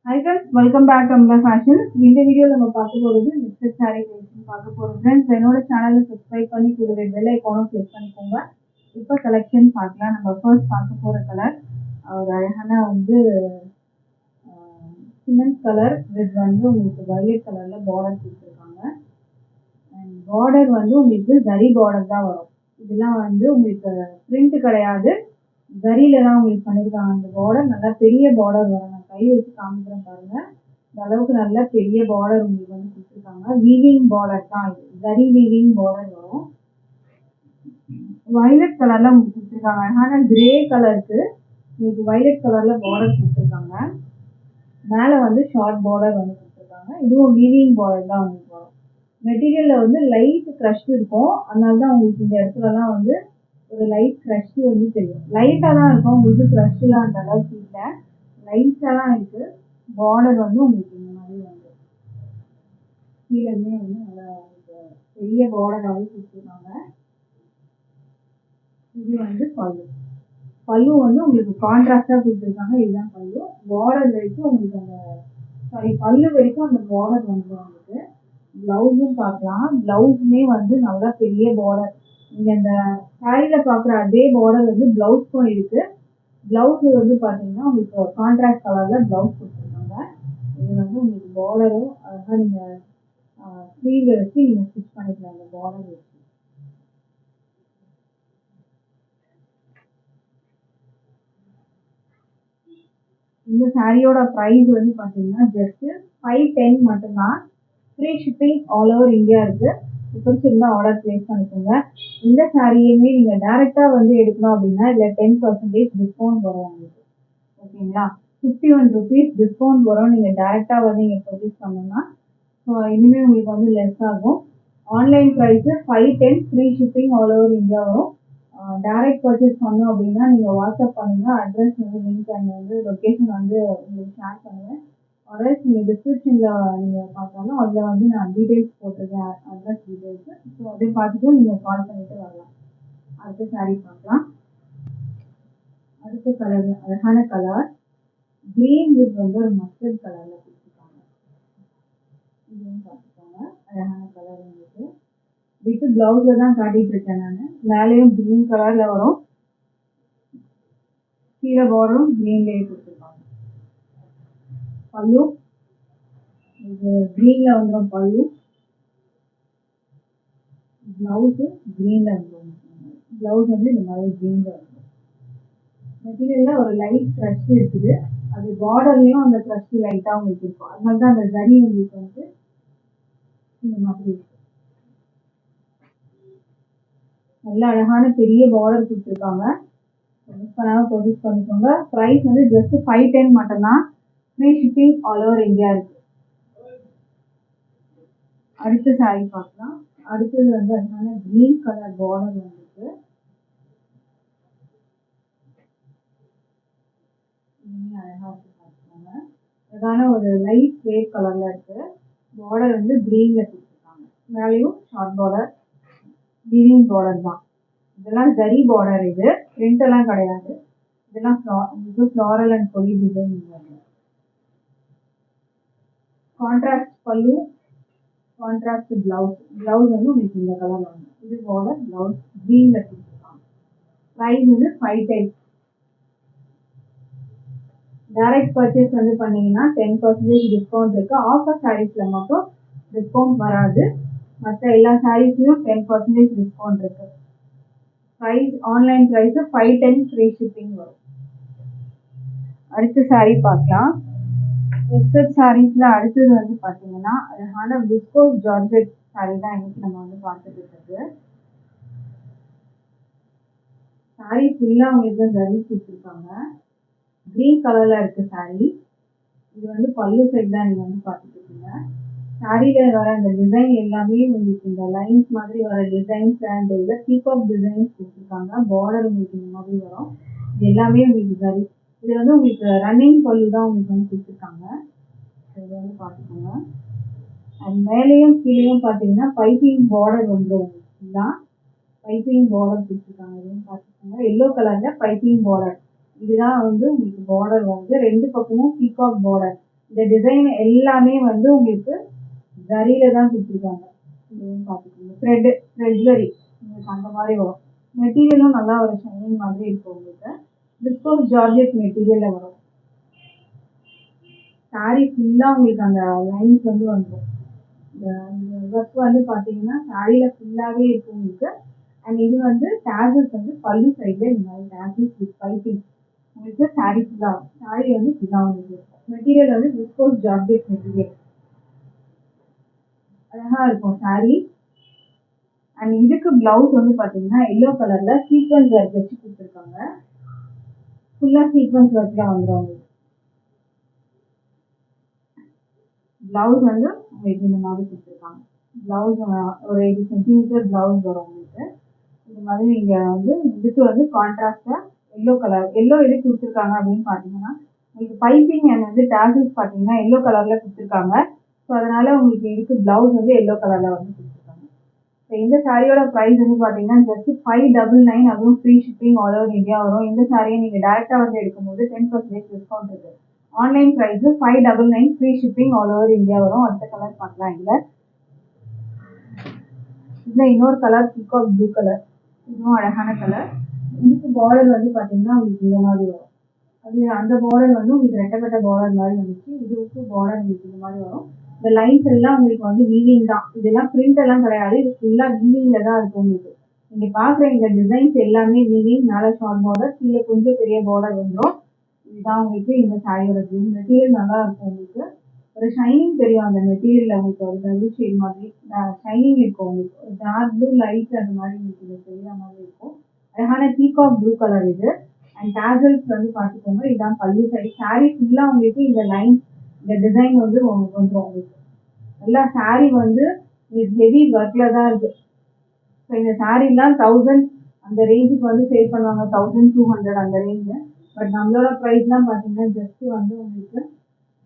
Hi guys, welcome back to Amla Fashion. இந்த வீடியோல நம்ம பார்க்க போறது மிக்ஸட் saree collection பார்க்க போறோம். Friends, என்னோட சேனலை சப்ஸ்கிரைப் பண்ணி கூடவே பெல் ஐகானும் கிளிக் பண்ணிக்கோங்க. இப்போ கலெக்ஷன் பார்க்கலாம். நம்ம ஃபர்ஸ்ட் பார்க்க போற கலர் ஒரு அழகான சிமெண்ட் கலர் வித் உங்களுக்கு வயலட் கலர்ல பார்டர் கொடுத்துருக்காங்க. அண்ட் பார்டர் உங்களுக்கு ஜரி பார்டர் தான் வரும். இதெல்லாம் உங்களுக்கு பிரிண்ட் கிடையாது, ஜரியில தான் உங்களுக்கு பண்ணியிருக்காங்க. அந்த பார்டர் நல்லா பெரிய பார்டர் வரும். நான் கை வச்சு காமிக்கிறேன் பாருங்க. இந்த அளவுக்கு நல்ல பெரிய பார்டர் உங்களுக்கு கொடுத்துருக்காங்க. வீவிங் பார்டர் தான் இது, ஜரி வீவிங் பார்டர் வரும். வயலட் கலர்ல உங்களுக்கு கொடுத்துருக்காங்க. அழகான கிரே கலருக்கு உங்களுக்கு வயலட் கலர்ல பார்டர் கொடுத்துருக்காங்க. மேலே ஷார்ட் பார்டர் கொடுத்துருக்காங்க. இதுவும் வீவிங் பார்டர் தான் உங்களுக்கு வரும். மெட்டீரியல்ல லைட் க்ரஷ் இருக்கும், அதனால தான் உங்களுக்கு இந்த இடத்துலலாம் ஒரு லைட் க்ரஷ் தெரியும். லைட்டாக தான் இருக்கும், உங்களுக்கு க்ரஷ்லாம் அந்த அளவுக்கு இல்லை, லைட்டாக தான் இருக்கு. பார்டர் உங்களுக்கு இந்த மாதிரி கீழே நல்லா பெரிய பார்டராகவே கொடுத்துருக்காங்க. இது பல்லு உங்களுக்கு கான்ட்ராஸ்டாக கொடுத்துருக்காங்க. இதுதான் பல்லு. பார்டர் வரைக்கும் உங்களுக்கு பல்லு வரைக்கும் அந்த பார்டர் உங்களுக்கு. ப்ளவுஸும் பார்க்கலாம். ப்ளவுஸுமே நல்லா பெரிய பார்டர். நீங்கள் அந்த சாரியில் பார்க்குற அதே பார்டர் ப்ளவுஸ்க்கும் இருக்குது. ப்ளவுஸு பார்த்தீங்கன்னா உங்களுக்கு கான்ட்ராஸ்ட் கலரில் ப்ளவுஸ் கொடுத்துருக்காங்க. இது உங்களுக்கு பார்டரும் அழகாக நீங்கள் ஸ்லீவில் வச்சு நீங்கள் ஸ்டிச் பண்ணிக்கலாம். அந்த பார்டர் வச்சு இந்த சாரியோட ப்ரைஸ் பார்த்தீங்கன்னா ஜஸ்ட் 510 மட்டும்தான். Free shipping all over India இருக்குது. பிடிச்சிருந்தா ஆர்டர் ப்ளேஸ் பண்ணிக்கோங்க. இந்த சாரியுமே நீங்கள் டேரெக்டாக எடுக்கணும் அப்படின்னா இதில் 10% டிஸ்கவுண்ட் வரும் உங்களுக்கு. ஓகேங்களா, 51 rupees டிஸ்கவுண்ட் வரும் நீங்கள் டேரெக்டாக இங்கே பர்ச்சேஸ் பண்ணோம்னா. ஸோ இனிமேல் உங்களுக்கு லெஸ் ஆகும். Online price 510, free shipping all over India வரும். டைரக்ட் பர்ச்சேஸ் பண்ணோம் அப்படின்னா நீங்கள் வாட்ஸ்அப் பண்ணுங்கள். அட்ரஸ் லிங்க் அண்ட் லொக்கேஷன் உங்களுக்கு ஷேர் பண்ணுவேன். அதர்ஸ் நீங்கள் டிஸ்கிரிப்ஷனில் நீங்கள் பார்த்தாலும் அதில் நான் டீட்டெயில்ஸ் போட்டிருக்கேன், அட்ரஸ் டீட்டெயில்ஸு. ஸோ அதை பார்த்துட்டு நீங்கள் கால் பண்ணிவிட்டு வரலாம். அடுத்த சாரீ பார்க்கலாம். அடுத்த கலர் அழகான கலர் க்ரீன் வித் ஒரு மஸ்டர்ட் கலரில் கொடுத்துருக்காங்க. இதுவும் பார்த்துக்கோங்க, அழகான கலர் உங்களுக்கு. வித்து ப்ளவுஸில் தான் காட்டிகிட்டு இருக்கேன் நான். மேலேயும் க்ரீன் கலரில் வரும், கீழே பார்டரும் க்ரீன்லேயே கொடுத்துருக்காங்க. பல்லு இது க்ரீனில் வந்துடும். பல்லு ப்ளவுஸு க்ரீனில் வந்துடும். ப்ளவுஸ் இந்த மாதிரி க்ரீனில் வந்துடும். மெட்டீரியலில் ஒரு லைட் க்ரஷ் இருக்குது, அது பார்டர்லேயும் அந்த க்ரஷ் லைட்டாக உங்களுக்கு இருக்கும். அதனால தான் அந்த ஜரி உங்களுக்கு இந்த மாதிரி இருக்கும். நல்ல அழகான பெரிய பார்டர் கொடுத்துருக்காங்க. மிஸ் பண்ணாமல் பர்ச்சேஸ் பண்ணிக்கோங்க. ப்ரைஸ் ஜஸ்ட் 510 மட்டும்தான். Free shipping all over India இருக்குது. அடுத்த சாரீ பார்க்கலாம். அடுத்தது அழகான க்ரீன் கலர் பார்டர் வந்துருக்கு. இதுவுமே அழகாக இருக்கு, பார்த்துக்கோங்க. அழகான ஒரு லைட் கிரே கலரில் இருக்குது. பார்டர் க்ரீனில் கொடுத்துருக்காங்க. மேலேயும் ஷார்ட் பார்டர், வீவிங் பார்டர் தான். இதெல்லாம் ஜரி பார்டர், இது பிரிண்ட் எல்லாம் கிடையாது. இதெல்லாம் ஃப்ளாரல் அண்ட் கொடி டிசைன். கான்ட்ராஸ்ட் பல்லு, கான்ட்ராஸ்ட் பிளவுஸ். பிளவுஸ் உங்களுக்கு இந்த கலர்ல வந்து. இது பார்டர், பிளவுஸ் க்ரீன்ல கொடுத்துருக்காங்க. ப்ரைஸ் 510. டைரக்ட் பர்ச்சேஸ் பண்ணீங்கன்னா 10% டிஸ்கவுண்ட் இருக்கு. ஆஃபர் சாரீஸ்ல மட்டும் டிஸ்கவுண்ட் வராது, மற்ற எல்லா சாரீஸ்லயும் 10% டிஸ்கவுண்ட் இருக்கு. Price online price 510, free shipping வரும். அடுத்த சாரீ பார்க்கலாம். மிக்ஸட் சாரீஸ்ல அடுத்தது பார்த்தீங்கன்னா அழகான விஸ்கோஸ் ஜார்ஜெட் சாரீ தான் இன்னைக்கு நம்ம பார்த்துட்டு இருக்கிறது. சாரீ ஃபுல்லா உங்களுக்கு ஜரி கொடுத்துருக்காங்க. கிரீன் கலர்ல இருக்கு சாரீ. இது பல்லு சைட் தான் நீங்க பார்த்துட்டு இருக்கீங்க. சாரீல வர அந்த டிசைன் எல்லாமே உங்களுக்கு இந்த லைன்ஸ் மாதிரி வர டிசைன்ஸ் அண்ட் இதில் பீகாக் டிசைன்ஸ் கொடுத்துருக்காங்க. பார்டர் உங்களுக்கு இந்த மாதிரி வரும். இது எல்லாமே உங்களுக்கு ஜரி. இது உங்களுக்கு ரன்னிங் பல்லு தான் உங்களுக்கு கொடுத்துருக்காங்க. இது பார்த்துக்கோங்க. அண்ட் மேலேயும் கீழேயும் பார்த்தீங்கன்னா பைப்பிங் பார்டர் ஃபுல்லாக பைப்பிங் பார்டர் கொடுத்துருக்காங்க. இதுவும் பார்த்துக்கோங்க. எல்லோ கலரில் பைப்பிங் பார்டர். இதுதான் உங்களுக்கு பார்டர் ரெண்டு பக்கமும் பீகாக் பார்டர். இந்த டிசைன் எல்லாமே வந்து உங்களுக்கு ஜரியில தான் கொடுத்துருக்காங்க. இதுவும் பார்த்துக்கோங்க, த்ரெட் ஜரி உங்களுக்கு அந்த மாதிரி வரும். மெட்டீரியலும் நல்லா ஒரு ஷைனிங் மாதிரி இருக்கும் உங்களுக்கு. விஸ்கோஸ் ஜார்ஜெட் மெட்டீரியல்ல வரும். சாரீ ஃபுல்லா உங்களுக்கு அந்த லைன்ஸ் வந்து வந்துடும். இந்த ஒர்க் வந்து பார்த்தீங்கன்னா சாரியில ஃபுல்லாகவே இருக்கும் உங்களுக்கு. அண்ட் இது வந்து டேசல்ஸ் வந்து பல்லு சைடில் இந்த மாதிரி டேசல்ஸ் வித் பைப்பிங் உங்களுக்கு சாரீ ஃபுல்லாக. சாரீ வந்து ஃபுல்லாக உங்களுக்கு மெட்டீரியல் வந்து விஸ்கோஸ் ஜார்ஜெட் மெட்டீரியல். அழகாக இருக்கும் சாரீ. அண்ட் இதுக்கு பிளவுஸ் வந்து பார்த்தீங்கன்னா எல்லோ கலரில் சீக்வன்ஸ் ஒர்க் வச்சு கொடுத்துருக்காங்க. ஃபுல்லாக சீக்வன்ஸ் ஒர்க்கில் வந்துடும் உங்களுக்கு. பிளவுஸ் வந்து உங்களுக்கு இந்த மாதிரி கொடுத்துருக்காங்க. பிளவுஸ் ஒரு 80 சென்டிமீட்டர் பிளவுஸ் வரும் உங்களுக்கு. இந்த மாதிரி நீங்கள் வந்து இதுக்கு வந்து கான்ட்ராஸ்டாக எல்லோ கலர், எல்லோ எதுக்கு கொடுத்துருக்காங்க அப்படின்னு பார்த்தீங்கன்னா உங்களுக்கு பைப்பிங் அண்ட் வந்து டேசல்ஸ் பார்த்தீங்கன்னா எல்லோ கலரில் கொடுத்துருக்காங்க. ஸோ அதனால உங்களுக்கு இதுக்கு பிளவுஸ் வந்து எல்லோ கலரில் வந்து கொடுத்துருக்காங்க. ஸோ இந்த சாரியோட ப்ரைஸ் வந்து பார்த்தீங்கன்னா ஜஸ்ட் 599, அதுவும் free shipping all over India வரும். இந்த சாரியை நீங்கள் டேரெக்டாக வந்து எடுக்கும்போது 10% டிஸ்கவுண்ட் இருக்குது. Online price 599, free shipping all over India வரும். அடுத்த கலர் பார்க்கலாம். இதில் இன்னொரு கலர் பீகாக் ப்ளூ கலர், இதுவும் அழகான கலர். இதுக்கு பார்டர் வந்து பார்த்தீங்கன்னா உங்களுக்கு இந்த மாதிரி வரும். அது அந்த பார்டர் வந்து உங்களுக்கு ரெட்டப்பட்ட பார்டர் மாதிரி வந்துச்சு. இதுக்கு பார்டர் உங்களுக்கு இந்த மாதிரி வரும். இந்த லைன்ஸ் எல்லாம் உங்களுக்கு வந்து வீவிங் தான். இதெல்லாம் பிரிண்ட் எல்லாம் கிடையாது. இது ஃபுல்லாக வீவிங்ல தான் இருக்கும் உங்களுக்கு. நீங்கள் பார்க்குற இந்த டிசைன்ஸ் எல்லாமே வீவிங். மேலே ஷார்ட் பார்டர், கீழே கொஞ்சம் பெரிய பார்டர் வந்துடும். இதுதான் உங்களுக்கு இந்த சாரியோட ப்ளூ. மெட்டீரியல் நல்லா இருக்கும் உங்களுக்கு. ஒரு ஷைனிங் தெரியும் அந்த மெட்டீரியலில் உங்களுக்கு. ஒரு டபுள் ஷேட் மாதிரி ஷைனிங் இருக்கும் உங்களுக்கு. ஒரு டார்க் ப்ளூ லைட் அந்த மாதிரி உங்களுக்கு இது தெரியுற மாதிரி இருக்கும். அழகான பீகாக் ப்ளூ கலர் இது. அண்ட் டேசல்ஸ் வந்து பார்த்துக்கோங்க, இதுதான் பல்லு சைடு. சாரீ ஃபுல்லாக உங்களுக்கு இந்த லைன், இந்த டிசைன் வந்து வந்துடும் உங்களுக்கு. நல்லா சாரீ வந்து ஹெவி ஒர்க்கில் தான் இருக்குது. ஸோ இந்த சாரீலாம் 1000 அந்த ரேஞ்சுக்கு வந்து சேல் பண்ணுவாங்க, 1200 அந்த ரேஞ்சு. பட் நம்மளோட ப்ரைஸ்லாம் பார்த்தீங்கன்னா ஜஸ்ட்டு வந்து உங்களுக்கு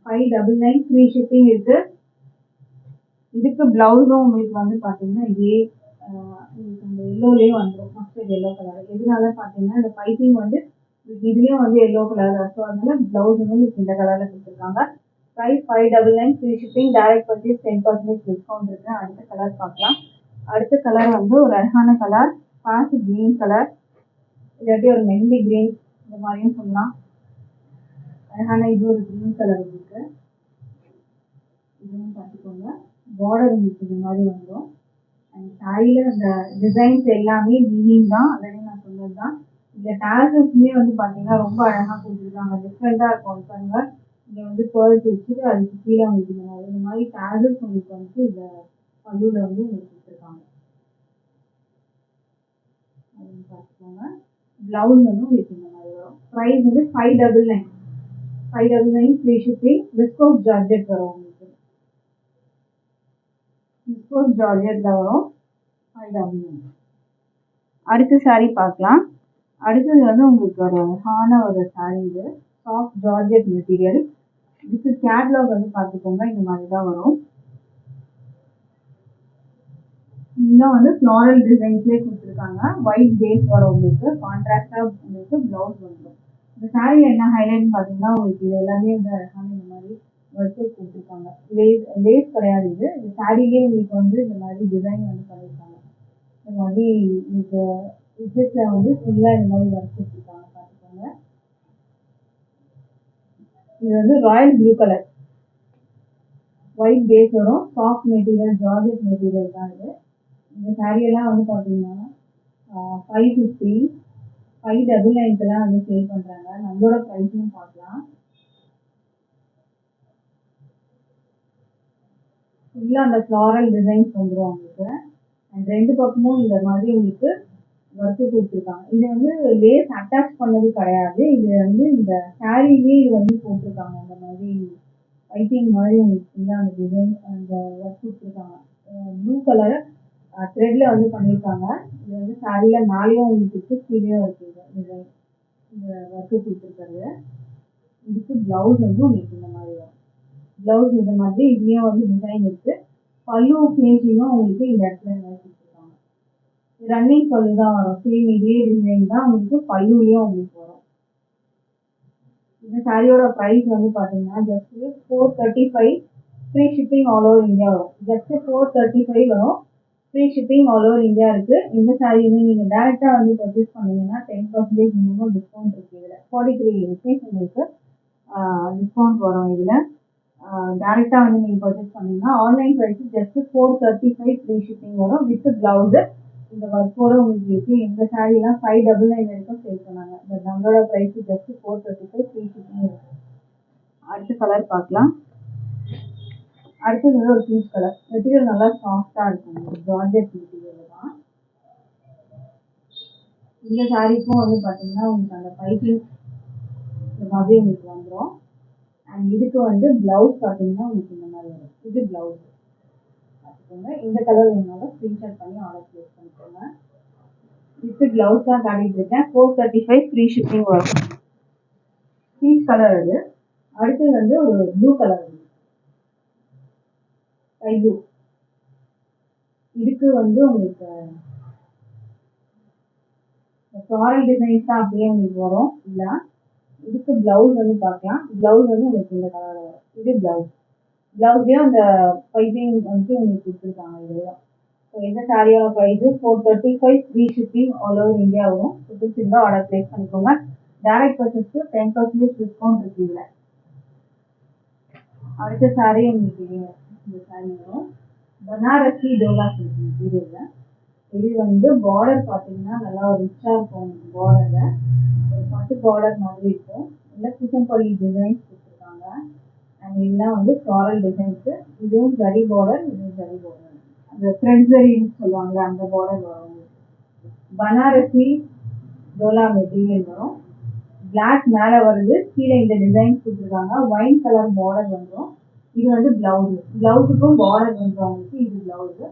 599, ஃப்ரீ ஷிப்பிங் இருக்குது. இதுக்கு பிளவுஸும் உங்களுக்கு வந்து பார்த்தீங்கன்னா இதே உங்களுக்கு அந்த எல்லோலேயே வந்துடும், மஸ்டர்ட் எல்லோ கலர். எதனால பார்த்தீங்கன்னா இந்த பைப்பிங் வந்து இதுலேயும் வந்து எல்லோ கலர். ஸோ அதனால பிளவுஸ் வந்து உங்களுக்கு இந்த கலரில் கொடுத்துருக்காங்க. Price 599, free shipping, direct purchase 10% discount இருக்குது. அடுத்த கலர் பார்க்கலாம். அடுத்த கலர் வந்து ஒரு அழகான கலர், பாசி க்ரீன் கலர், இல்லாட்டி ஒரு மெஹந்தி க்ரீன் இந்த மாதிரியும் சொல்லலாம். அழகான இது ஒரு க்ரீன் கலர் இருக்குது. இதுவும் பார்த்துக்கோங்க, பார்டர் உங்களுக்கு இந்த மாதிரி வந்துடும். அண்ட் சாரியில் அந்த டிசைன்ஸ் எல்லாமே வீவிங் தான், ஆல்ரெடி நான் சொன்னது தான். இந்த டேசல்ஸுமே வந்து பார்த்தீங்கன்னா ரொம்ப அழகாக கொடுத்துருக்காங்க, டிஃப்ரெண்ட்டாக இருக்கும். பாருங்க, இங்கே வந்து பேர்ஸ் வச்சுட்டு அதுக்கு கீழே உங்களுக்கு இந்த மாதிரி டேசல்ஸ் உங்களுக்கு வந்து இந்த பல்லுவில் வந்து உங்களுக்கு கொடுத்துருக்காங்க. அப்படின்னு பார்த்துக்கோங்க. ப்ளவுஸ் வந்து உங்களுக்கு இந்த மாதிரி வரும். ப்ரைஸ் வந்து 599, 599 ஃப்ரீ ஷிப்பிங். விஸ்கோஸ் ஜார்ஜெட் வரும் உங்களுக்கு. விஸ்கோஸ் ஜார்ஜெட்டில் வரும், 599. அடுத்த சாரீ பார்க்கலாம். அடுத்தது வந்து உங்களுக்கு ஒரு அழகான ஒரு சாரீ. இது சாஃப்ட் ஜார்ஜெட் மெட்டீரியல். இதுக்கு கேட்லாக் வந்து பார்த்துக்கோங்க, இந்த மாதிரி தான் வரும். இன்னும் வந்து ஃப்ளாரல் டிசைன்ஸ்லேயே கொடுத்துருக்காங்க. ஒயிட் பேஸ் வரும் உங்களுக்கு. கான்ட்ராஸ்டாக உங்களுக்கு ப்ளவுஸ் வந்துடும். இந்த சாரியில் என்ன ஹைலைட்னு பார்த்தீங்கன்னா உங்களுக்கு இது எல்லாமே வந்து அழகான இந்த மாதிரி ஒர்க்கு கொடுத்துருக்காங்க. லேஸ் கிடையாது இது. இந்த சாரிலேயே உங்களுக்கு வந்து இந்த மாதிரி டிசைன் வந்து பண்ணியிருக்காங்க. இந்த மாதிரி உங்களுக்கு இஜெட்டில் வந்து ஃபுல்லாக இந்த மாதிரி ஒர்க் கொடுத்துருக்காங்க, பார்த்துக்கோங்க. இது வந்து royal blue colour, white base வரும், சாஃப்ட் மெட்டீரியல், ஜார்ஜெட் மெட்டீரியல் தான் இது. இந்த சாரியெல்லாம் வந்து பார்த்தீங்கன்னா 550, 599 வந்து சேல் பண்ணுறாங்க. நம்மளோட ப்ரைஸும் பார்க்கலாம். ஃபுல்லாக அந்த ஃப்ளாரல் டிசைன்ஸ் வந்துடும் உங்களுக்கு. அண்ட் ரெண்டு பக்கமும் இந்த மாதிரி உங்களுக்கு ஒர்க்கு கொடுத்துருக்காங்க. இது வந்து லேஸ் அட்டாச் பண்ணது கிடையாது. இது வந்து இந்த சாரிலேயே இது வந்து போட்டிருக்காங்க. அந்த மாதிரி பைப்பிங் மாதிரி உங்களுக்கு ஃபுல்லாக அந்த டிசைன் அந்த ஒர்க் கொடுத்துருக்காங்க. ப்ளூ கலர் த்ரெட்டில் வந்து பண்ணியிருக்காங்க. இது வந்து சாரியில் மேலேயும் உங்களுக்கு கீழேயும் இருக்குது டிசைன், இந்த ஒர்க்கு கொடுத்துருக்காரு. இதுக்கு ப்ளவுஸ் வந்து உங்களுக்கு இந்த மாதிரி வரும். ப்ளவுஸ் இந்த மாதிரி இதுலேயும் வந்து டிசைன் இருக்குது. பல்லு ஃபினிஷிங்கும் உங்களுக்கு இந்த இடத்துல இந்த மாதிரி கொடுத்துருக்காங்க. ரன்னிங் பல்லு தான் வரும். சேம் இதே டிசைன் தான் உங்களுக்கு பல்லுலேயும் உங்களுக்கு வரும். இந்த சாரியோட ப்ரைஸ் வந்து பார்த்தீங்கன்னா just 435 free shipping all over India வரும். ஜஸ்ட் 435 வரும். Free shipping all over India இருக்கு. இந்த சாரியுமே நீங்கள் டேரெக்டாக வந்து பர்ச்சேஸ் பண்ணீங்கன்னா 10% மினிமம் டிஸ்கவுண்ட் இருக்கு. இதில் 43 ருபீஸ் உங்களுக்கு டிஸ்கவுண்ட் வரும். இதில் டேரெக்டாக வந்து நீங்கள் பர்ச்சேஸ் பண்ணீங்கன்னா online price just 435 free shipping வரும் வித் ப்ளவுஸு. இந்த ஒர்க்கோட உங்களுக்கு இருக்கு. இந்த சாரீலாம் 599 வரைக்கும் சேல் பண்ணாங்க. பட் நம்மளோட ப்ரைஸ் ஜஸ்ட் 435 ஃப்ரீ ஷிப்பிங் இருக்கு. அடுத்த கலர் பார்க்கலாம். அடுத்தது வந்து ஒரு பீச் கலர். மெட்டீரியல் நல்லா சாஃப்டாக இருக்கும். ஜார்ஜெட் மெட்டீரியல் தான். இந்த சாரீக்கும் வந்து பார்த்தீங்கன்னா உங்களுக்கு அந்த பைப்பிங் இந்த மாதிரி உங்களுக்கு வந்துடும். அண்ட் இதுக்கு வந்து ப்ளவுஸ் பார்த்தீங்கன்னா உங்களுக்கு இந்த மாதிரி வரும். இது ப்ளவுஸ் பார்த்துக்கோங்க. இந்த கலர் வேணாலும் ஸ்க்ரீன்ஷாட் பண்ணி ஆர்டர் ப்ளேஸ் பண்ணிக்கோங்க. வித் ப்ளவுஸ் தான் காட்டிட்டு இருக்கேன். 435 ஃப்ரீ ஷிப்பிங் வரும். பீச் கலர் அது. அடுத்தது வந்து ஒரு ப்ளூ கலர், ஸ்கை ப்ளூ. இதுக்கு வந்து உங்களுக்கு ஃப்ளாரல் டிசைன்ஸ் தான் அப்படியே உங்களுக்கு வரும். இல்லை இதுக்கு ப்ளவுஸ் வந்து பார்க்கலாம். ப்ளவுஸ் வந்து உங்களுக்கு இந்த கலரில் வரும். இது ப்ளவுஸ். ப்ளவுஸ்லேயும் அந்த பைப்பிங் வந்து உங்களுக்கு கொடுத்துருக்காங்க. இதுதான். ஸோ இந்த சாரியோட price 435 free shipping all over India வரும். பிடிச்சிருந்தா ஆர்டர் ப்ளேஸ் பண்ணிக்கோங்க. டேரக்ட் பர்ச்சேஸ்க்கு 10% டிஸ்கவுண்ட் இருக்கு இதில். அடுத்த சாரி உங்களுக்கு இந்த சாரி வரும். பனாரசி டோலா சில்க் மெட்டீரியலில். இது வந்து பார்டர் பார்த்தீங்கன்னா நல்லா ஒரு ரிச்சாக இருக்கும். பார்டரில் ஒரு பட்டு பார்டர் மாதிரி இருக்கும். இல்லை குச்சம்பள்ளி டிசைன்ஸ் கொடுத்துருக்காங்க. அண்ட் இதெல்லாம் வந்து ஃப்ளாரல் டிசைன்ஸு. இதுவும் ஜரி பார்டர், இதுவும் ஜரி பார்டர். அந்த த்ரெட் ஜரின்னு சொல்லுவாங்க, அந்த பார்டர் வரும். பனாரசி டோலா மெட்டீரியல் வரும். பிளாக் மேலே வருது, கீழே இந்த டிசைன்ஸ் கொடுத்துருக்காங்க. ஒயின் கலர் பார்டர் வந்துடும். இது வந்து ப்ளவுஸு. ப்ளவுஸுக்கும் பார்டர் வந்துடும் உங்களுக்கு. இது ப்ளவுஸு.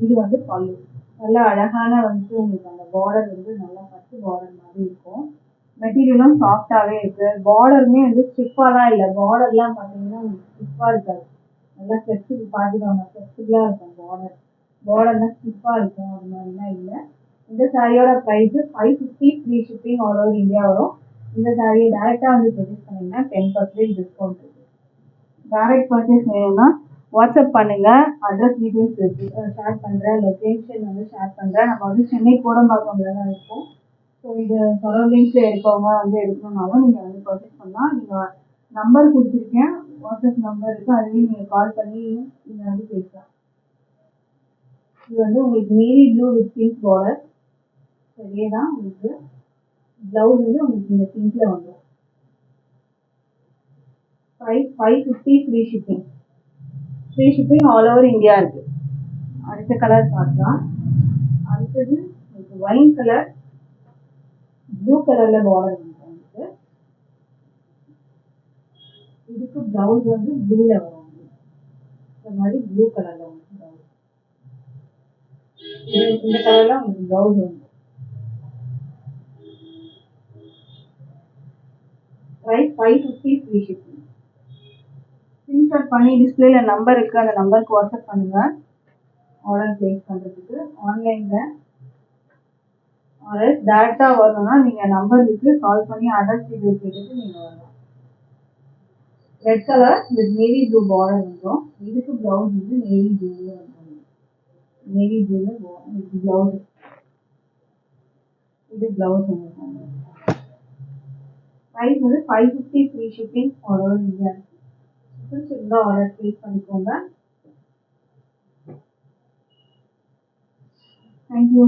இது வந்து பல்லு. நல்லா அழகான வந்துட்டு உங்களுக்கு அந்த பார்டர் வந்து நல்லா பட்டு பார்டர் மாதிரி இருக்கும். மெட்டீரியலும் சாஃப்டாகவே இருக்குது. பார்டருமே வந்து ஸ்டிஃபாலாம் இல்லை. பார்டர்லாம் பார்த்தீங்கன்னா உங்களுக்கு ஸ்டிஃபாக இருக்காது. நல்லா ஃப்ளெக்சிபிள் பார்த்துக்கோங்க. ஃப்ளெக்சிபிளாக இருக்கும் பார்டர். பார்டர்லாம் ஸ்டிஃபாக இருக்கும். அது மாதிரிலாம் இல்லை. இந்த சாரியோட price 550 free shipping all over India வரும். இந்த சாரியை டேரெக்டாக வந்து பர்ச்சேஸ் பண்ணிங்கன்னா 10% டிஸ்கவுண்ட் இருக்குது. டேரெக்ட் பர்ச்சேஸ் வேணும்னா வாட்ஸ்அப் பண்ணுங்கள். அட்ரஸ் டீட்டெயில்ஸ் ஷேர் பண்ணுறேன். லொக்கேஷன் வந்து ஷேர் பண்ணுறேன். நம்ம வந்து சென்னை கோடம்பாக்கம்ல தான் இருக்கோம். ஸோ இது சரௌண்டிங்ஸில் இருக்கவங்க வந்து எடுக்கணுன்னாலும் நீங்கள் வந்து பர்ச்சேஸ் பண்ணலாம். நீங்கள் நம்பர் கொடுத்துருக்கேன், வாட்ஸ்அப் நம்பர் இருக்குது. அதுலேயும் நீங்கள் கால் பண்ணி நீங்கள் வந்து பேசலாம். இது வந்து உங்களுக்கு navy blue with pink border. இதே தான் உங்களுக்கு ப்ளவுஸ் வந்து உங்களுக்கு இந்த பிங்க்கில் வந்துடும். Price 550 free shipping. Free shipping all over India இருக்கு. அடுத்த கலர் பார்க்கலாம். அடுத்தது உங்களுக்கு ஒயின் கலர், ப்ளூ கலரில் பார்டர் வந்துடும் உங்களுக்கு. இதுக்கு ப்ளவுஸ் வந்து ப்ளூவில் வரும். இந்த மாதிரி ப்ளூ கலரில் வந்து ப்ளவுஸ். இந்த கலரில் உங்களுக்கு ப்ளவுஸ் வந்து ப்ரைஸ் 550 ஃப்ரீ ஷிப்பிங். ஸ்க்ரீன்ஷாட் பண்ணி டிஸ்பிளேல நம்பர் இருக்குது, அந்த நம்பருக்கு வாட்ஸ்அப் பண்ணுங்கள் ஆர்டர் ப்ளேஸ் பண்ணுறதுக்கு. ஆன்லைனில் ஆர்டர் டேரெக்டாக வரணும்னா நீங்கள் நம்பருக்கு கால் பண்ணி அட்ரஸ் டீட்டெயில்ஸ் கேட்டுட்டு நீங்கள் வரலாம். Red colour with navy blue border வந்துடும். இதுக்கு ப்ளவுஸ் வந்து நேவி ப்ளூவில் வந்துடும். நேவி ப்ளூவில் ப்ளவுஸ். இது ப்ளவுஸ் வந்துடும். ப்ரைஸ் வந்து 550 free shipping all over India. பிடிச்சிருந்தா ஆர்டர் ப்ளேஸ் பண்ணிக்கோங்க. தேங்க்யூ.